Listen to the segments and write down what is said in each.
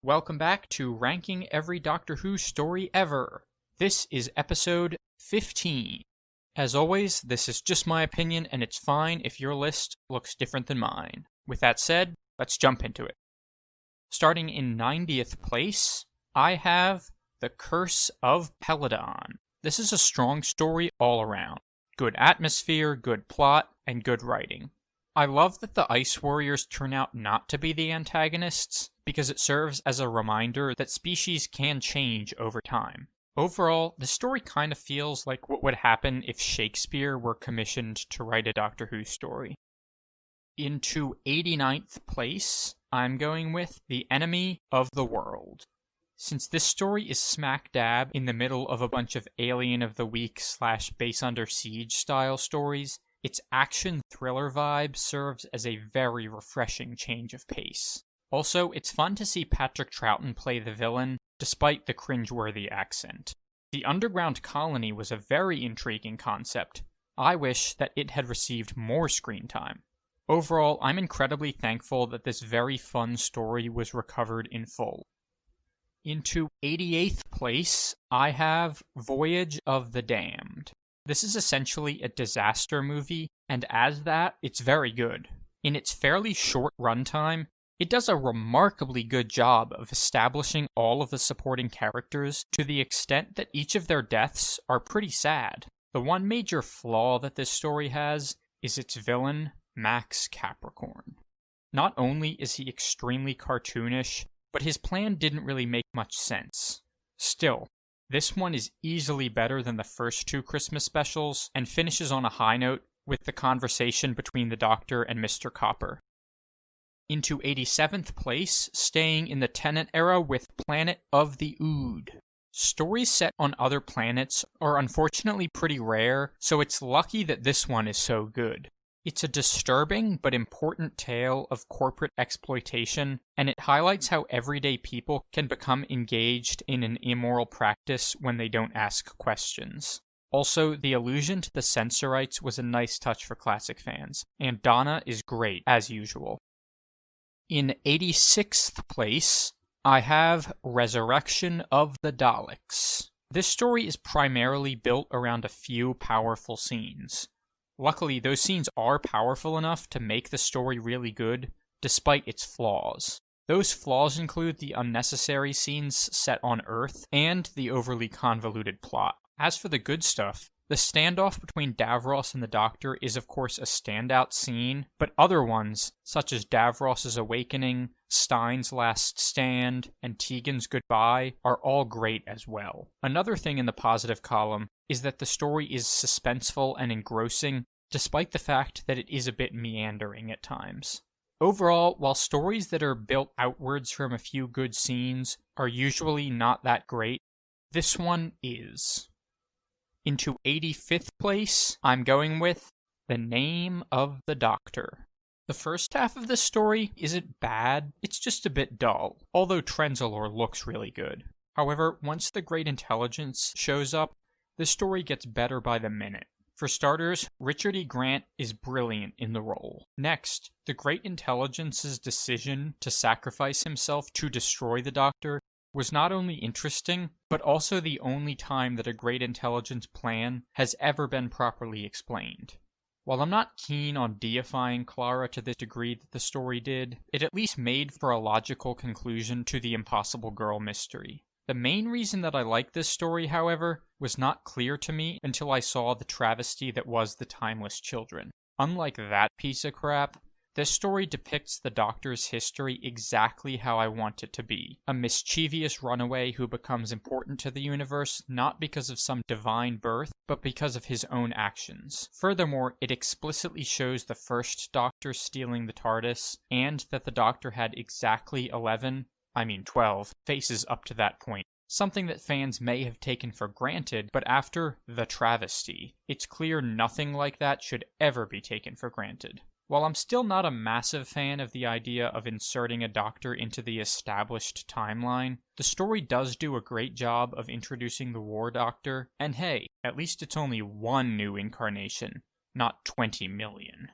Welcome back to Ranking Every Doctor Who Story Ever. This is episode 15. As always, this is just my opinion, and it's fine if your list looks different than mine. With that said, let's jump into it. Starting in 90th place, I have The Curse of Peladon. This is a strong story all around. Good atmosphere, good plot, and good writing. I love that the Ice Warriors turn out not to be the antagonists, because it serves as a reminder that species can change over time. Overall, the story kind of feels like what would happen if Shakespeare were commissioned to write a Doctor Who story. Into 89th place, I'm going with The Enemy of the World. Since this story is smack dab in the middle of a bunch of Alien of the Week / Base Under Siege style stories, its action thriller vibe serves as a very refreshing change of pace. Also, it's fun to see Patrick Troughton play the villain, despite the cringeworthy accent. The underground colony was a very intriguing concept. I wish that it had received more screen time. Overall, I'm incredibly thankful that this very fun story was recovered in full. Into 88th place, I have Voyage of the Damned. This is essentially a disaster movie, and as that, it's very good. In its fairly short runtime, it does a remarkably good job of establishing all of the supporting characters to the extent that each of their deaths are pretty sad. The one major flaw that this story has is its villain, Max Capricorn. Not only is he extremely cartoonish, but his plan didn't really make much sense. Still, this one is easily better than the first two Christmas specials, and finishes on a high note with the conversation between the Doctor and Mr. Copper. Into 87th place, staying in the Tennant era with Planet of the Ood. Stories set on other planets are unfortunately pretty rare, so it's lucky that this one is so good. It's a disturbing but important tale of corporate exploitation, and it highlights how everyday people can become engaged in an immoral practice when they don't ask questions. Also, the allusion to the censorites was a nice touch for classic fans, and Donna is great, as usual. In 86th place, I have Resurrection of the Daleks. This story is primarily built around a few powerful scenes. Luckily, those scenes are powerful enough to make the story really good, despite its flaws. Those flaws include the unnecessary scenes set on Earth and the overly convoluted plot. As for the good stuff, the standoff between Davros and the Doctor is of course a standout scene, but other ones, such as Davros's awakening, Stein's last stand, and Tegan's goodbye, are all great as well. Another thing in the positive column is that the story is suspenseful and engrossing, despite the fact that it is a bit meandering at times. Overall, while stories that are built outwards from a few good scenes are usually not that great, this one is. Into 85th place, I'm going with The Name of the Doctor. The first half of this story isn't bad, it's just a bit dull, although Trenzalore looks really good. However, once the Great Intelligence shows up, the story gets better by the minute. For starters, Richard E. Grant is brilliant in the role. Next, the Great Intelligence's decision to sacrifice himself to destroy the Doctor was not only interesting, but also the only time that a Great Intelligence plan has ever been properly explained. While I'm not keen on deifying Clara to the degree that the story did, it at least made for a logical conclusion to the Impossible Girl mystery. The main reason that I like this story, however, was not clear to me until I saw the travesty that was The Timeless Children. Unlike that piece of crap, this story depicts the Doctor's history exactly how I want it to be. A mischievous runaway who becomes important to the universe not because of some divine birth, but because of his own actions. Furthermore, it explicitly shows the first Doctor stealing the TARDIS, and that the Doctor had exactly 12 faces up to that point. Something that fans may have taken for granted, but after the travesty, it's clear nothing like that should ever be taken for granted. While I'm still not a massive fan of the idea of inserting a Doctor into the established timeline, the story does do a great job of introducing the War Doctor, and hey, at least it's only one new incarnation, not 20 million.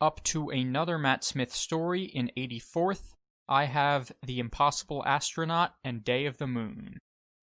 Up to another Matt Smith story in 84th, I have The Impossible Astronaut and Day of the Moon.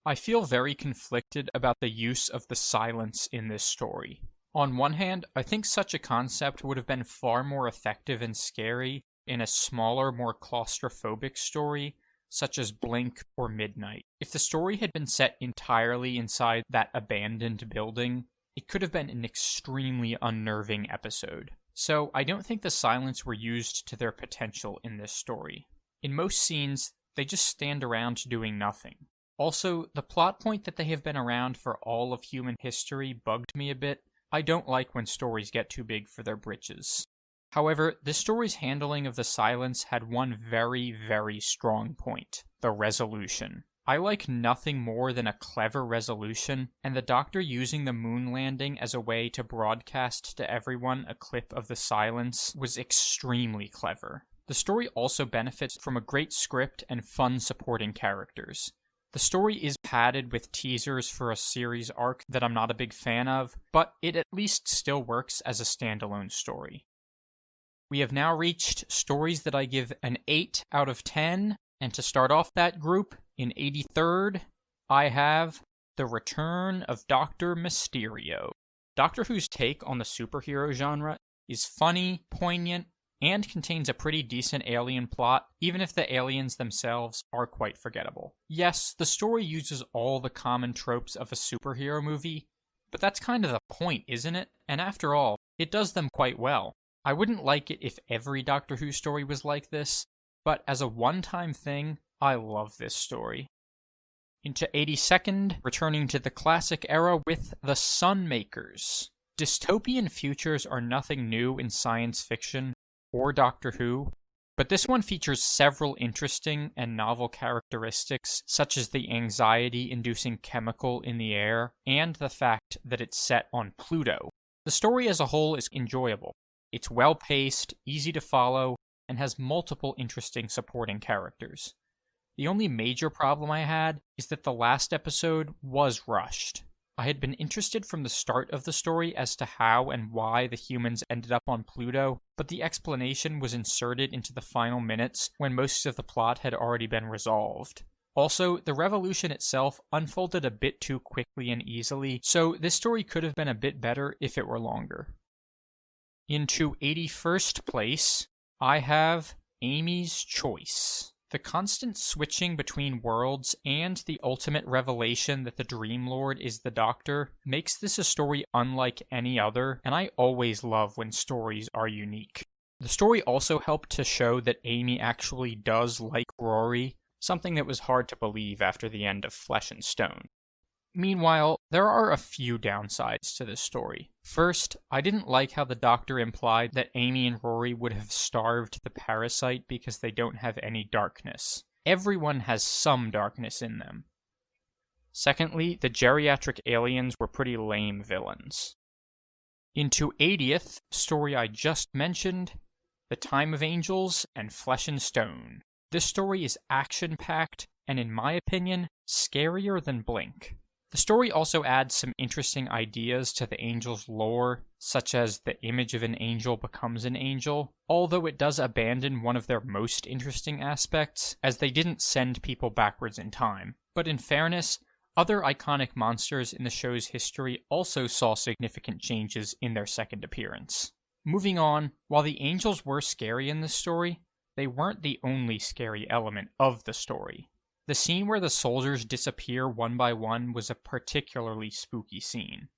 I feel very conflicted about the use of the silence in this story. On one hand, I think such a concept would have been far more effective and scary in a smaller, more claustrophobic story, such as Blink or Midnight. If the story had been set entirely inside that abandoned building, it could have been an extremely unnerving episode. So I don't think the silence were used to their potential in this story. In most scenes, they just stand around doing nothing. Also, the plot point that they have been around for all of human history bugged me a bit. I don't like when stories get too big for their britches. However, this story's handling of the silence had one very, very strong point: the resolution. I like nothing more than a clever resolution, and the Doctor using the moon landing as a way to broadcast to everyone a clip of the silence was extremely clever. The story also benefits from a great script and fun supporting characters. The story is padded with teasers for a series arc that I'm not a big fan of, but it at least still works as a standalone story. We have now reached stories that I give an 8 out of 10, and to start off that group, in 83rd, I have The Return of Dr. Mysterio. Doctor Who's take on the superhero genre is funny, poignant, and contains a pretty decent alien plot, even if the aliens themselves are quite forgettable. Yes, the story uses all the common tropes of a superhero movie, but that's kind of the point, isn't it? And after all, it does them quite well. I wouldn't like it if every Doctor Who story was like this, but as a one-time thing, I love this story. Into 82nd, returning to the classic era with The Sunmakers. Dystopian futures are nothing new in science fiction or Doctor Who, but this one features several interesting and novel characteristics, such as the anxiety-inducing chemical in the air, and the fact that it's set on Pluto. The story as a whole is enjoyable. It's well-paced, easy to follow, and has multiple interesting supporting characters. The only major problem I had is that the last episode was rushed. I had been interested from the start of the story as to how and why the humans ended up on Pluto, but the explanation was inserted into the final minutes when most of the plot had already been resolved. Also, the revolution itself unfolded a bit too quickly and easily, so this story could have been a bit better if it were longer. Into 81st place, I have Amy's Choice. The constant switching between worlds and the ultimate revelation that the Dream Lord is the Doctor makes this a story unlike any other, and I always love when stories are unique. The story also helped to show that Amy actually does like Rory, something that was hard to believe after the end of Flesh and Stone. Meanwhile, there are a few downsides to this story. First, I didn't like how the Doctor implied that Amy and Rory would have starved the parasite because they don't have any darkness. Everyone has some darkness in them. Secondly, the geriatric aliens were pretty lame villains. Into 80th, story I just mentioned, The Time of Angels and Flesh and Stone. This story is action-packed and, in my opinion, scarier than Blink. The story also adds some interesting ideas to the Angel's lore, such as the image of an angel becomes an angel, although it does abandon one of their most interesting aspects, as they didn't send people backwards in time. But in fairness, other iconic monsters in the show's history also saw significant changes in their second appearance. Moving on, while the angels were scary in this story, they weren't the only scary element of the story. The scene where the soldiers disappear one by one was a particularly spooky scene.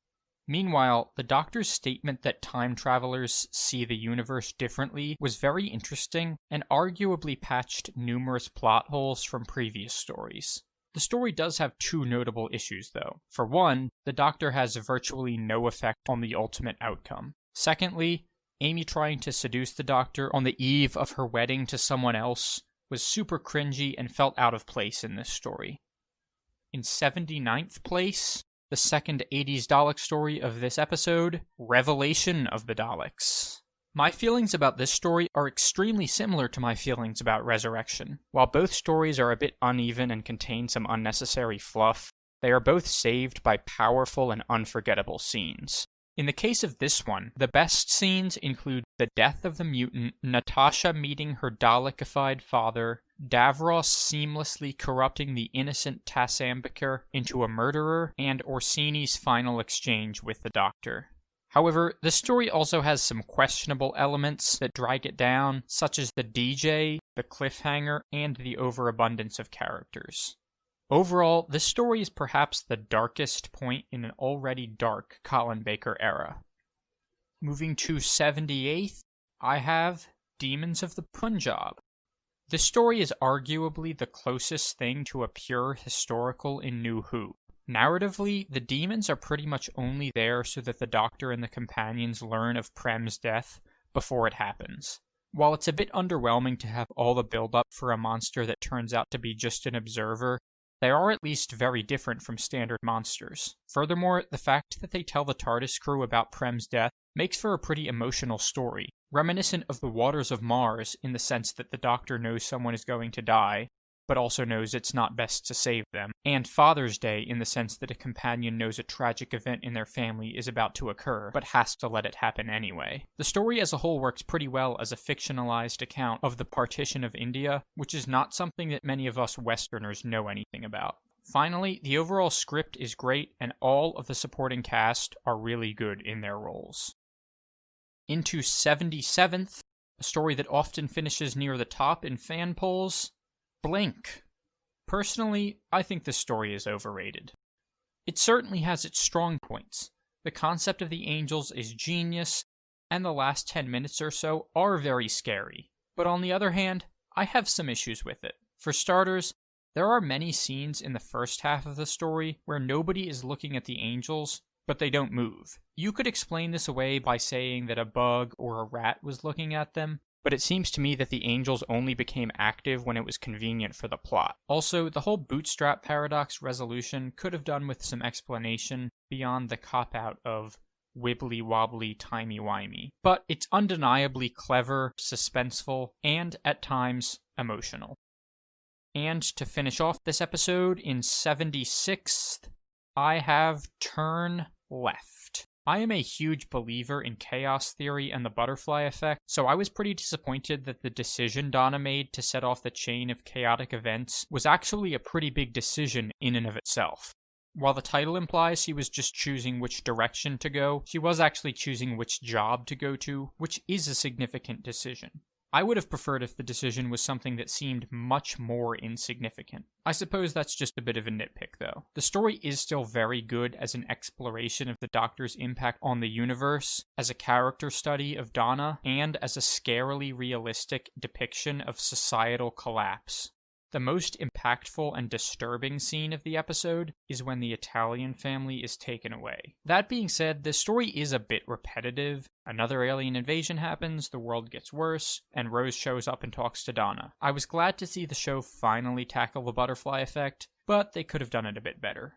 Meanwhile, the Doctor's statement that time travelers see the universe differently was very interesting and arguably patched numerous plot holes from previous stories. The story does have two notable issues, though. For one, the Doctor has virtually no effect on the ultimate outcome. Secondly, Amy trying to seduce the Doctor on the eve of her wedding to someone else was super cringy and felt out of place in this story. In 79th place, the second 80s Dalek story of this episode, Revelation of the Daleks. My feelings about this story are extremely similar to my feelings about Resurrection. While both stories are a bit uneven and contain some unnecessary fluff, they are both saved by powerful and unforgettable scenes. In the case of this one, the best scenes include the death of the mutant, Natasha meeting her Dalekified father, Davros seamlessly corrupting the innocent Tassambeker into a murderer, and Orsini's final exchange with the Doctor. However, the story also has some questionable elements that drag it down, such as the DJ, the cliffhanger, and the overabundance of characters. Overall, this story is perhaps the darkest point in an already dark Colin Baker era. Moving to 78th, I have Demons of the Punjab. The story is arguably the closest thing to a pure historical in New Who. Narratively, the demons are pretty much only there so that the Doctor and the companions learn of Prem's death before it happens. While it's a bit underwhelming to have all the build-up for a monster that turns out to be just an observer, they are at least very different from standard monsters. Furthermore, the fact that they tell the TARDIS crew about Prem's death makes for a pretty emotional story, reminiscent of the Waters of Mars in the sense that the Doctor knows someone is going to die, but also knows it's not best to save them, and Father's Day in the sense that a companion knows a tragic event in their family is about to occur, but has to let it happen anyway. The story as a whole works pretty well as a fictionalized account of the partition of India, which is not something that many of us Westerners know anything about. Finally, the overall script is great, and all of the supporting cast are really good in their roles. Into 77th, a story that often finishes near the top in fan polls, Blink. Personally, I think this story is overrated. It certainly has its strong points. The concept of the angels is genius, and the last 10 minutes or so are very scary. But on the other hand, I have some issues with it. For starters, there are many scenes in the first half of the story where nobody is looking at the angels, but they don't move. You could explain this away by saying that a bug or a rat was looking at them, but it seems to me that the angels only became active when it was convenient for the plot. Also, the whole bootstrap paradox resolution could have done with some explanation beyond the cop-out of wibbly-wobbly timey-wimey. But it's undeniably clever, suspenseful, and, at times, emotional. And to finish off this episode, in 76th, I have Turn Left. I am a huge believer in chaos theory and the butterfly effect, so I was pretty disappointed that the decision Donna made to set off the chain of chaotic events was actually a pretty big decision in and of itself. While the title implies she was just choosing which direction to go, she was actually choosing which job to go to, which is a significant decision. I would have preferred if the decision was something that seemed much more insignificant. I suppose that's just a bit of a nitpick, though. The story is still very good as an exploration of the Doctor's impact on the universe, as a character study of Donna, and as a scarily realistic depiction of societal collapse. The most impactful and disturbing scene of the episode is when the Italian family is taken away. That being said, the story is a bit repetitive. Another alien invasion happens, the world gets worse, and Rose shows up and talks to Donna. I was glad to see the show finally tackle the butterfly effect, but they could have done it a bit better.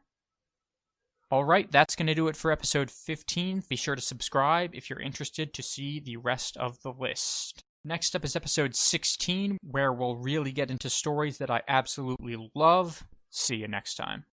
Alright, that's going to do it for episode 15. Be sure to subscribe if you're interested to see the rest of the list. Next up is episode 16, where we'll really get into stories that I absolutely love. See you next time.